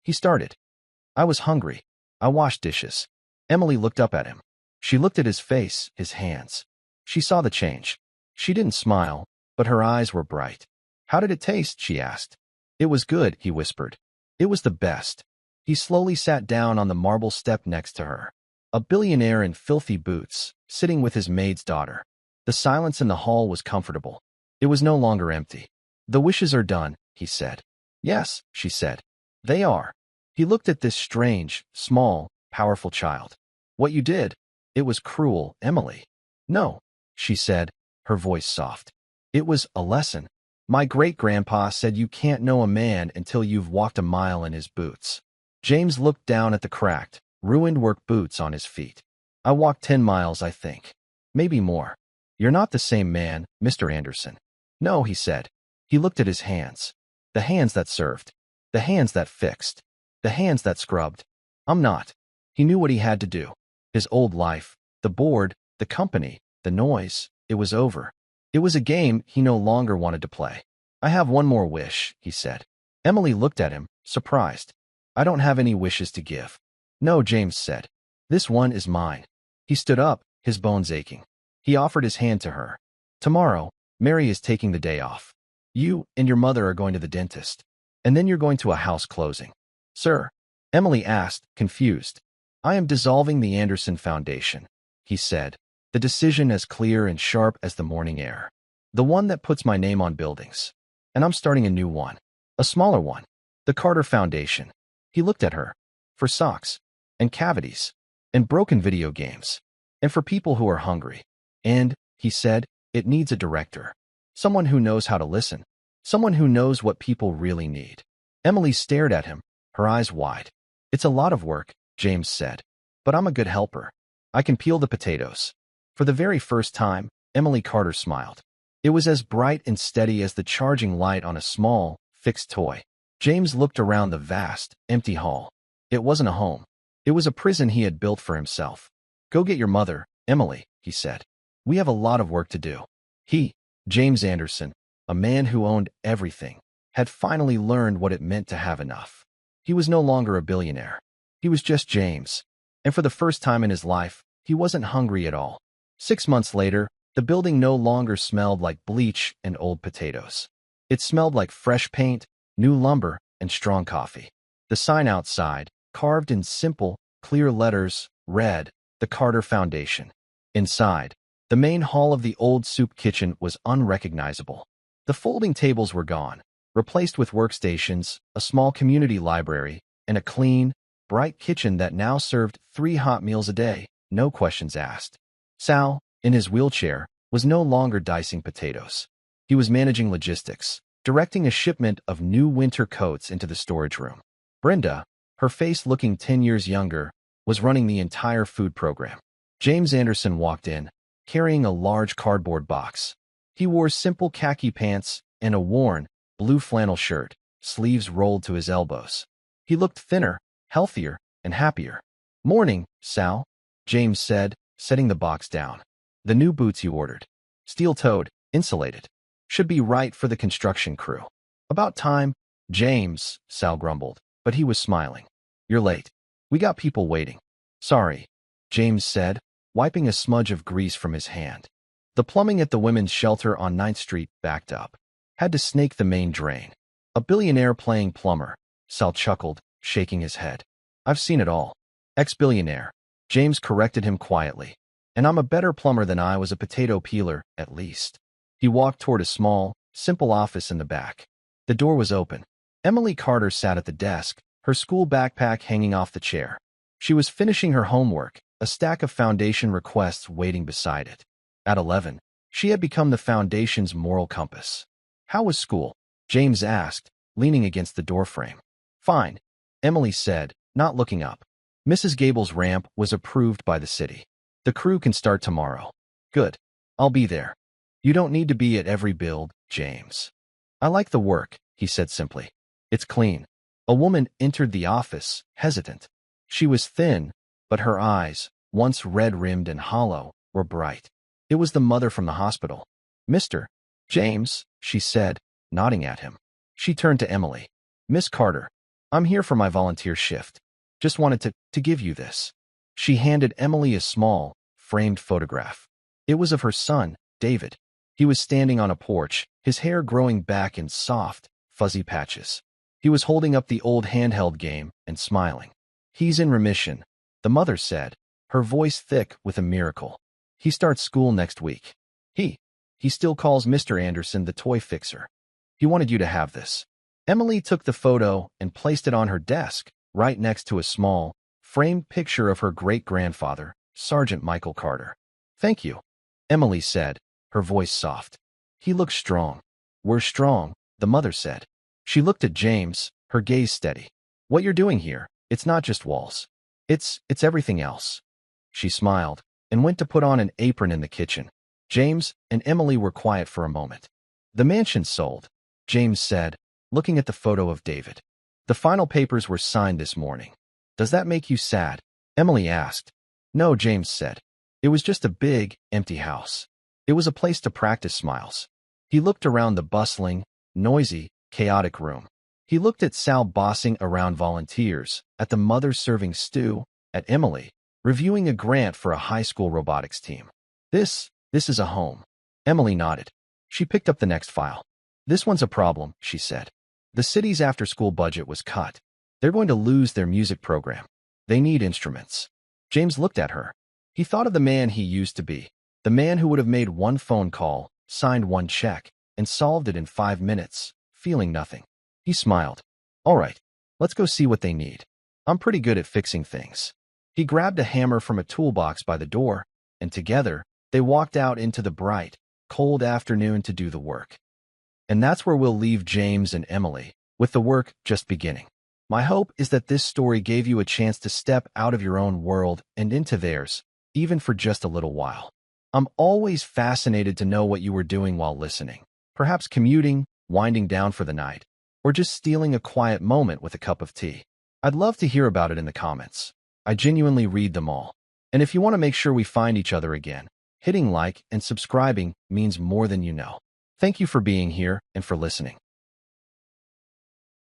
He started. I was hungry. I washed dishes. Emily looked up at him. She looked at his face, his hands. She saw the change. She didn't smile, but her eyes were bright. How did it taste? She asked. It was good, he whispered. It was the best. He slowly sat down on the marble step next to her. A billionaire in filthy boots, sitting with his maid's daughter. The silence in the hall was comfortable. It was no longer empty. The wishes are done, he said. Yes, she said. They are. He looked at this strange, small, powerful child. What you did? It was cruel, Emily. No, she said, her voice soft. It was a lesson. My great-grandpa said you can't know a man until you've walked a mile in his boots. James looked down at the cracked, ruined work boots on his feet. I walked 10 miles, I think. Maybe more. You're not the same man, Mr. Anderson. No, he said. He looked at his hands. The hands that served. The hands that fixed. The hands that scrubbed. I'm not. He knew what he had to do. His old life, the board, the company, the noise, it was over. It was a game he no longer wanted to play. I have one more wish, he said. Emily looked at him, surprised. I don't have any wishes to give. No, James said. This one is mine. He stood up, his bones aching. He offered his hand to her. Tomorrow, Mary is taking the day off. You and your mother are going to the dentist. And then you're going to a house closing. Sir? Emily asked, confused. I am dissolving the Anderson Foundation, he said, the decision as clear and sharp as the morning air. The one that puts my name on buildings. And I'm starting a new one. A smaller one. The Carter Foundation. He looked at her. For socks. And cavities. And broken video games. And for people who are hungry. And, he said, it needs a director. Someone who knows how to listen. Someone who knows what people really need. Emily stared at him, her eyes wide. It's a lot of work, James said. But I'm a good helper. I can peel the potatoes. For the very first time, Emily Carter smiled. It was as bright and steady as the charging light on a small, fixed toy. James looked around the vast, empty hall. It wasn't a home. It was a prison he had built for himself. Go get your mother, Emily, he said. We have a lot of work to do. He, James Anderson, a man who owned everything, had finally learned what it meant to have enough. He was no longer a billionaire. He was just James. And for the first time in his life, he wasn't hungry at all. 6 months later, the building no longer smelled like bleach and old potatoes. It smelled like fresh paint, new lumber, and strong coffee. The sign outside, carved in simple, clear letters, read, The Carter Foundation. Inside, the main hall of the old soup kitchen was unrecognizable. The folding tables were gone, replaced with workstations, a small community library, and a clean, bright kitchen that now served 3 hot meals a day, no questions asked. Sal, in his wheelchair, was no longer dicing potatoes. He was managing logistics, directing a shipment of new winter coats into the storage room. Brenda, her face looking 10 years younger, was running the entire food program. James Anderson walked in, carrying a large cardboard box. He wore simple khaki pants and a worn, blue flannel shirt, sleeves rolled to his elbows. He looked thinner, healthier, and happier. Morning, Sal, James said, setting the box down. The new boots you ordered. Steel-toed, insulated. Should be right for the construction crew. About time, James, Sal grumbled, but he was smiling. You're late. We got people waiting. Sorry, James said, wiping a smudge of grease from his hand. The plumbing at the women's shelter on 9th Street backed up. Had to snake the main drain. A billionaire playing plumber, Sal chuckled, shaking his head. I've seen it all. Ex-billionaire, James corrected him quietly. And I'm a better plumber than I was a potato peeler, at least. He walked toward a small, simple office in the back. The door was open. Emily Carter sat at the desk, her school backpack hanging off the chair. She was finishing her homework, a stack of foundation requests waiting beside it. At 11, she had become the foundation's moral compass. How was school? James asked, leaning against the doorframe. Fine, Emily said, not looking up. Mrs. Gable's ramp was approved by the city. The crew can start tomorrow. Good. I'll be there. You don't need to be at every build, James. I like the work, he said simply. It's clean. A woman entered the office, hesitant. She was thin, but her eyes, once red-rimmed and hollow, were bright. It was the mother from the hospital. Mr. James, she said, nodding at him. She turned to Emily. Miss Carter, I'm here for my volunteer shift. Just wanted to give you this. She handed Emily a small, framed photograph. It was of her son, David. He was standing on a porch, his hair growing back in soft, fuzzy patches. He was holding up the old handheld game and smiling. He's in remission, the mother said, her voice thick with a miracle. He starts school next week. He still calls Mr. Anderson the toy fixer. He wanted you to have this. Emily took the photo and placed it on her desk, right next to a small, framed picture of her great-grandfather, Sergeant Michael Carter. Thank you, Emily said, her voice soft. He looks strong. We're strong, the mother said. She looked at James, her gaze steady. What you're doing here, it's not just walls. It's everything else. She smiled and went to put on an apron in the kitchen. James and Emily were quiet for a moment. The mansion sold, James said, looking at the photo of David. The final papers were signed this morning. Does that make you sad? Emily asked. No, James said. It was just a big, empty house. It was a place to practice smiles. He looked around the bustling, noisy, chaotic room. He looked at Sal bossing around volunteers, at the mother serving stew, at Emily, reviewing a grant for a high school robotics team. This is a home. Emily nodded. She picked up the next file. This one's a problem, she said. The city's after-school budget was cut. They're going to lose their music program. They need instruments. James looked at her. He thought of the man he used to be, the man who would have made one phone call, signed one check, and solved it in 5 minutes, feeling nothing. He smiled. All right, let's go see what they need. I'm pretty good at fixing things. He grabbed a hammer from a toolbox by the door, and together, they walked out into the bright, cold afternoon to do the work. And that's where we'll leave James and Emily, with the work just beginning. My hope is that this story gave you a chance to step out of your own world and into theirs, even for just a little while. I'm always fascinated to know what you were doing while listening. Perhaps commuting, winding down for the night, or just stealing a quiet moment with a cup of tea. I'd love to hear about it in the comments. I genuinely read them all. And if you want to make sure we find each other again, hitting like and subscribing means more than you know. Thank you for being here and for listening.